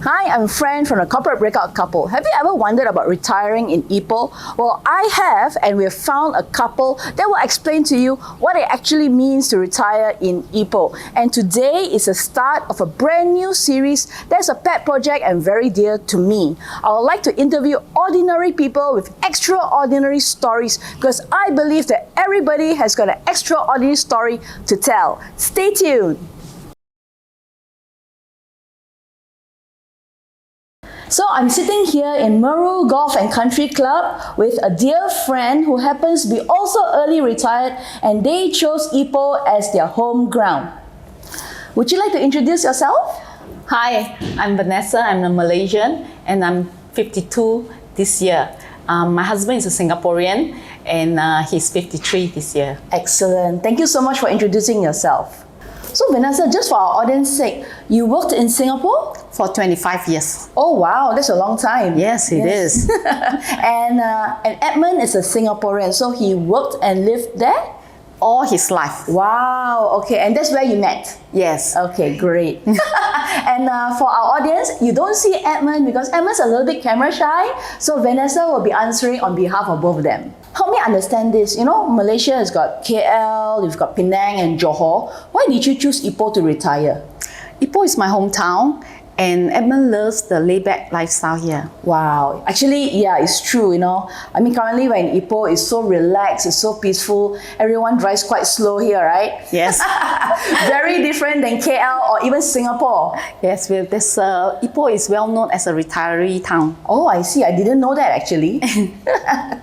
Hi, I'm Fran from the Corporate Breakout Couple. Have you ever wondered about retiring in Ipoh? Well, I have, and we have found a couple that will explain to you what it actually means to retire in Ipoh. And today is the start of a brand new series that's a pet project and very dear to me. I would like to interview ordinary people with extraordinary stories because I believe that everybody has got an extraordinary story to tell. Stay tuned. So I'm sitting here in Meru Golf and Country Club with a dear friend who happens to be also early retired, and they chose Ipoh as their home ground. Would you like to introduce yourself? Hi, I'm Vanessa. I'm a Malaysian and I'm 52 this year. My husband is a Singaporean and he's 53 this year. Excellent. Thank you so much for introducing yourself. So Vanessa, just for our audience's sake, you worked in Singapore? For 25 years. Oh wow, that's a long time. Yes, it is. And Edmund is a Singaporean, so he worked and lived there? All his life. Wow, okay, and that's where you met? Yes. Okay, great. And for our audience, you don't see Edmund because Edmund's a little bit camera shy, so Vanessa will be answering on behalf of both of them. Help me understand this. You know, Malaysia has got KL, you've got Penang and Johor. Why did you choose Ipoh to retire? Ipoh is my hometown and Edmund loves the laid-back lifestyle here. Wow, actually, yeah, it's true, you know. I mean, currently we're in Ipoh, it's so relaxed, it's so peaceful. Everyone drives quite slow here, right? Yes. Very different than KL or even Singapore. Yes, Ipoh is well known as a retiree town. Oh, I see. I didn't know that actually.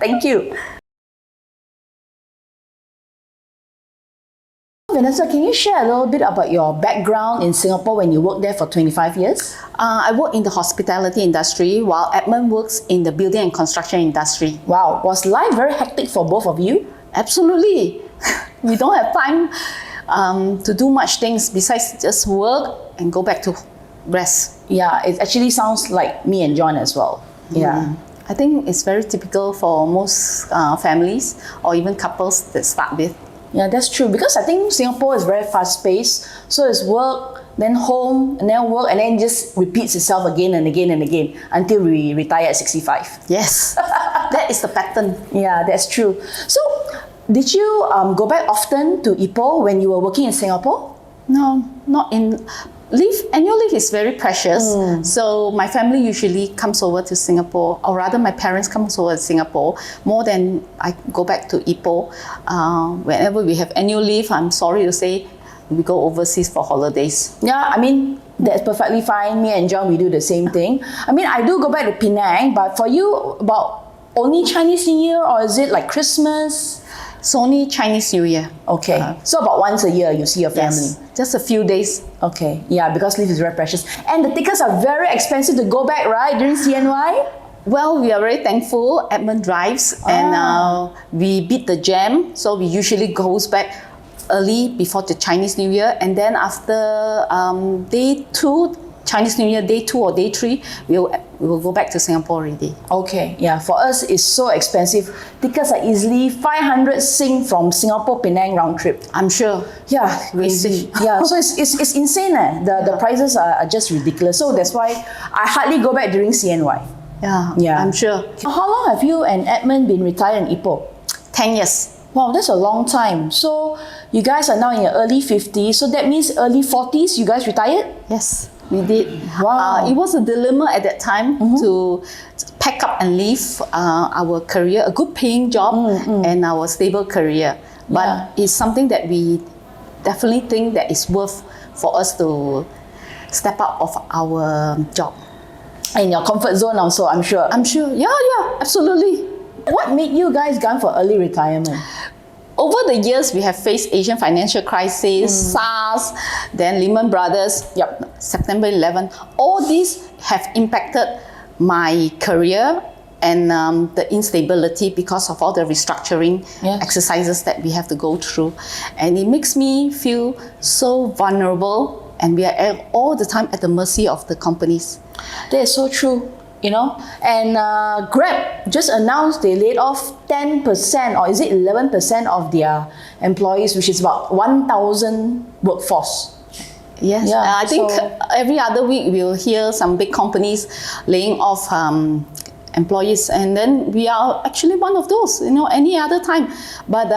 Thank you. Vanessa, can you share a little bit about your background in Singapore when you worked there for 25 years? I work in the hospitality industry while Edmund works in the building and construction industry. Wow, was life very hectic for both of you? Absolutely. We don't have time to do much things besides just work and go back to rest. Yeah, it actually sounds like me and John as well. Yeah. I think it's very typical for most families or even couples that start with. Yeah, that's true because I think Singapore is very fast-paced. So it's work, then home, and then work, and then it just repeats itself again and again and again until we retire at 65. Yes, that is the pattern. Yeah, that's true. So, did you go back often to Ipoh when you were working in Singapore? No, not in... Annual leave is very precious. So my family usually comes over to Singapore, or rather my parents come over to Singapore more than I go back to Ipoh. Whenever we have annual leave, I'm sorry to say, we go overseas for holidays. Yeah, I mean, that's perfectly fine. Me and John, we do the same thing. I mean, I do go back to Penang, but for you, about only Chinese New Year, or is it like Christmas? It's only Chinese New Year. Okay, so about once a year you see your family? Yes, just a few days. Okay, yeah, because leave is very precious. And the tickets are very expensive to go back, right, during CNY? Well, we are very thankful. Edmund drives and we beat the jam. So we usually goes back early before the Chinese New Year. And then after day 2, Chinese New Year, day 2 or day 3, we will go back to Singapore already. Okay, yeah, for us it's so expensive. Tickets are easily 500 Sing from Singapore Penang round trip. I'm sure. Yeah, crazy. Yeah, so it's insane. The prices are just ridiculous. So that's why I hardly go back during CNY. Yeah, I'm sure. How long have you and Edmund been retired in Ipoh? 10 years. Wow, that's a long time. So you guys are now in your early 50s, so that means early 40s you guys retired? Yes, we did. Wow. It was a dilemma at that time to pack up and leave our career, a good paying job and our stable career. But it's something that we definitely think that is worth for us to step out of our job. In your comfort zone also, I'm sure. I'm sure, yeah, absolutely. What made you guys gone for early retirement? Over the years, we have faced Asian financial crisis, SARS, then Lehman Brothers, September 11. All these have impacted my career and the instability because of all the restructuring exercises that we have to go through. And it makes me feel so vulnerable, and we are all the time at the mercy of the companies. That is so true. You know, and Grab just announced they laid off 10% or is it 11% of their employees, which is about 1,000 workforce. Yes, Yeah, I think so- every other week we'll hear some big companies laying off employees, and then we are actually one of those, any other time. But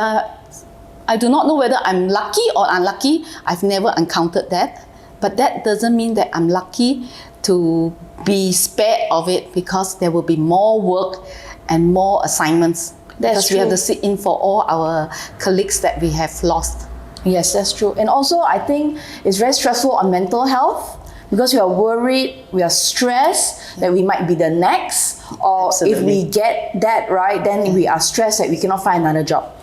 I do not know whether I'm lucky or unlucky. I've never encountered that. But that doesn't mean that I'm lucky to be spared of it, because there will be more work and more assignments. That's because we have true. to sit in for all our colleagues that we have lost. Yes, that's true. And also, I think it's very stressful on mental health, because we are worried, we are stressed that we might be the next, or if Absolutely. we get that right, then we are stressed that we cannot find another job.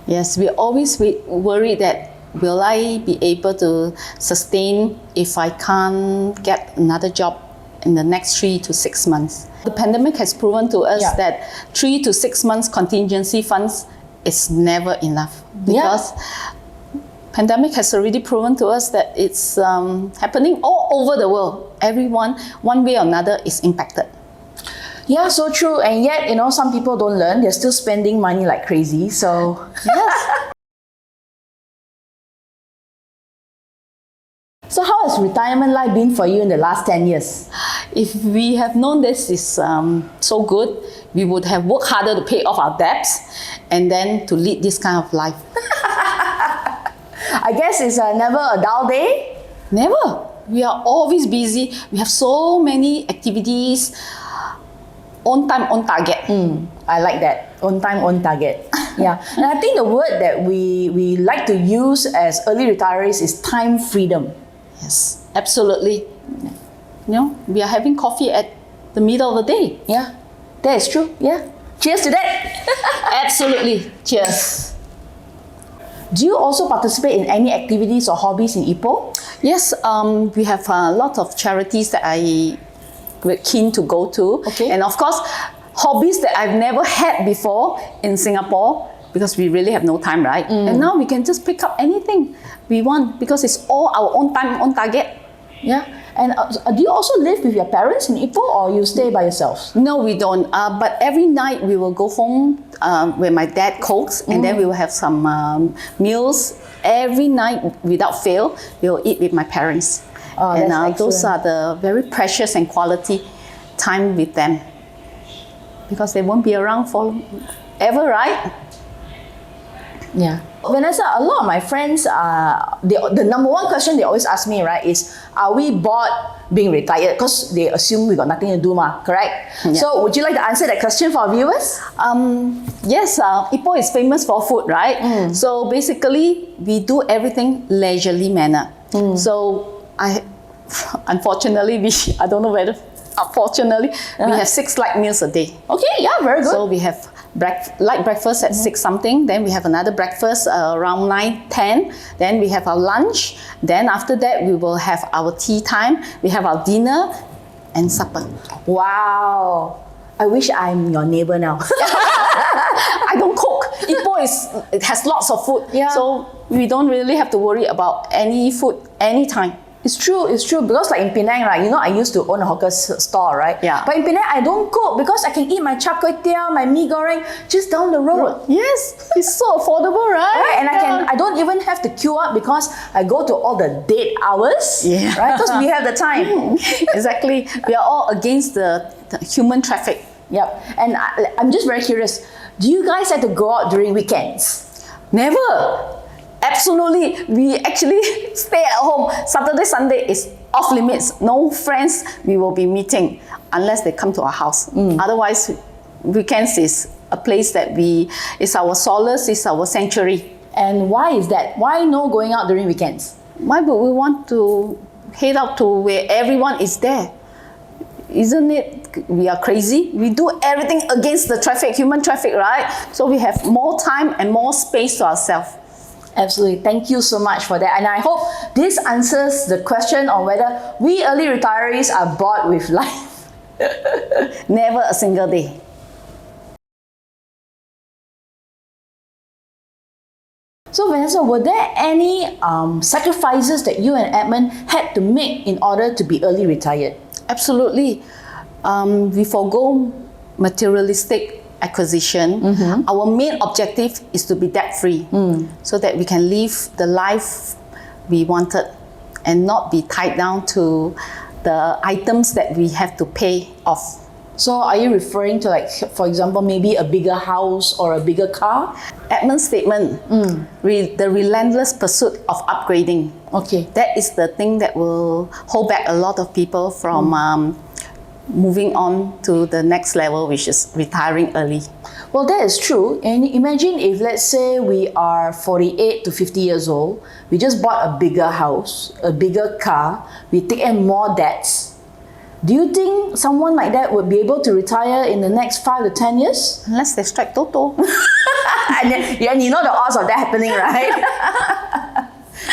Yes, we always worry that will I be able to sustain if I can't get another job in the next 3 to 6 months. The pandemic has proven to us Yeah. that 3 to 6 months contingency funds is never enough, because pandemic has already proven to us that it's happening all over the world. Everyone, one way or another, is impacted. Yeah, so true. And yet, some people don't learn. They're still spending money like crazy. So, Yes. so how has retirement life been for you in the last 10 years? If we have known this is so good, we would have worked harder to pay off our debts and then to lead this kind of life. I guess it's never a dull day. Never. We are always busy. We have so many activities. On time, on target. I like that. On time, on target. Yeah. And I think the word that we like to use as early retirees is time freedom. Yes, absolutely. We are having coffee at the middle of the day. Yeah. That is true. Yeah. Cheers to that. Absolutely. Cheers. Do you also participate in any activities or hobbies in Ipoh? Yes, we have a lot of charities that we're keen to go to. Okay. And of course, hobbies that I've never had before in Singapore, because we really have no time, right? And now we can just pick up anything we want, because it's all our own time, own target. Yeah. And do you also live with your parents in Ipoh, or you stay by yourselves? No, we don't. But every night we will go home where my dad cooks, and then we will have some meals. Every night, without fail, we will eat with my parents. Oh, And that's those excellent. are the very precious and quality time with them, because they won't be around for ever, right? Yeah. Vanessa, a lot of my friends, the number one question they always ask me, right, is, are we bored being retired? Because they assume we got nothing to do, correct? Yeah. So would you like to answer that question for our viewers? Yes, Ipoh is famous for food, right? So basically, we do everything leisurely manner. So unfortunately, I don't know whether, unfortunately, we have 6 light meals a day. Okay, yeah, very good. So we have light breakfast at 6 something, then we have another breakfast around 9, 10, then we have our lunch, then after that we will have our tea time, we have our dinner and supper. Wow. I wish I'm your neighbor now. I don't cook. Ipoh it has lots of food, Yeah. so we don't really have to worry about any food anytime. It's true, because like in Penang, right, I used to own a hawker store, right? Yeah. But in Penang, I don't cook because I can eat my char kway teow, my mee goreng just down the road. Yes, it's so affordable, right? Right, and I don't even have to queue up because I go to all the dead hours, Yeah. right? Because we have the time. Exactly. We are all against the human traffic. Yep. And I'm just very curious. Do you guys like to go out during weekends? Never. Absolutely. We actually stay at home. Saturday, Sunday is off limits. No friends we will be meeting unless they come to our house. Otherwise, weekends is a place that it's our solace, it's our sanctuary. And why is that? Why no going out during weekends? Why would we want to head out to where everyone is there? Isn't it we are crazy? We do everything against the traffic, human traffic, right? So we have more time and more space to ourselves. Absolutely. Thank you so much for that. And I hope this answers the question on whether we early retirees are bored with life. Never a single day. So Vanessa, were there any sacrifices that you and Edmund had to make in order to be early retired? Absolutely. We forgo materialistic acquisition. Our main objective is to be debt-free so that we can live the life we wanted and not be tied down to the items that we have to pay off. So are you referring to, like, for example, maybe a bigger house or a bigger car? Edmund's statement, the relentless pursuit of upgrading. Okay. That is the thing that will hold back a lot of people from moving on to the next level, which is retiring early. Well, that is true. And imagine if, let's say, we are 48 to 50 years old, we just bought a bigger house, a bigger car, we take in more debts. Do you think someone like that would be able to retire in the next 5 to 10 years? Unless they strike Toto. and you know the odds of that happening, right?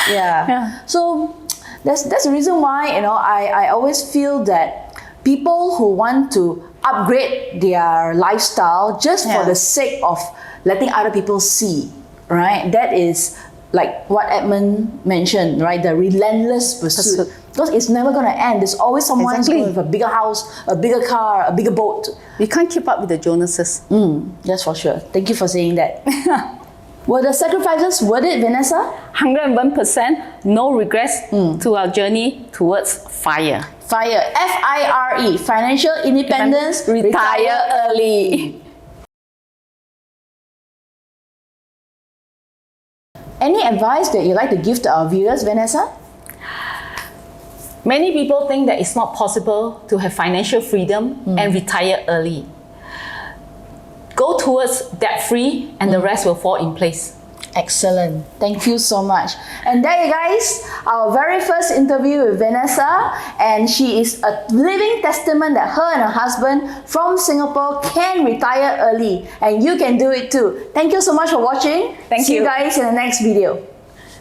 Yeah. So that's the reason why, you know, I always feel that people who want to upgrade their lifestyle just for the sake of letting other people see, right? That is like what Edmund mentioned, right? The relentless pursuit. Because it's never going to end. There's always someone who's going with a bigger house, a bigger car, a bigger boat. We can't keep up with the Jonases. That's for sure. Thank you for saying that. Were the sacrifices worth it, Vanessa? 101%, no regrets to our journey towards FIRE. FIRE, F-I-R-E, financial independence, retire early. Any advice that you'd like to give to our viewers, Vanessa? Many people think that it's not possible to have financial freedom and retire early. Go towards debt-free and the rest will fall in place. Excellent. Thank you so much. And there you guys, our very first interview with Vanessa, and she is a living testament that her and her husband from Singapore can retire early, and you can do it too. Thank you so much for watching. Thank See you. you guys in the next video.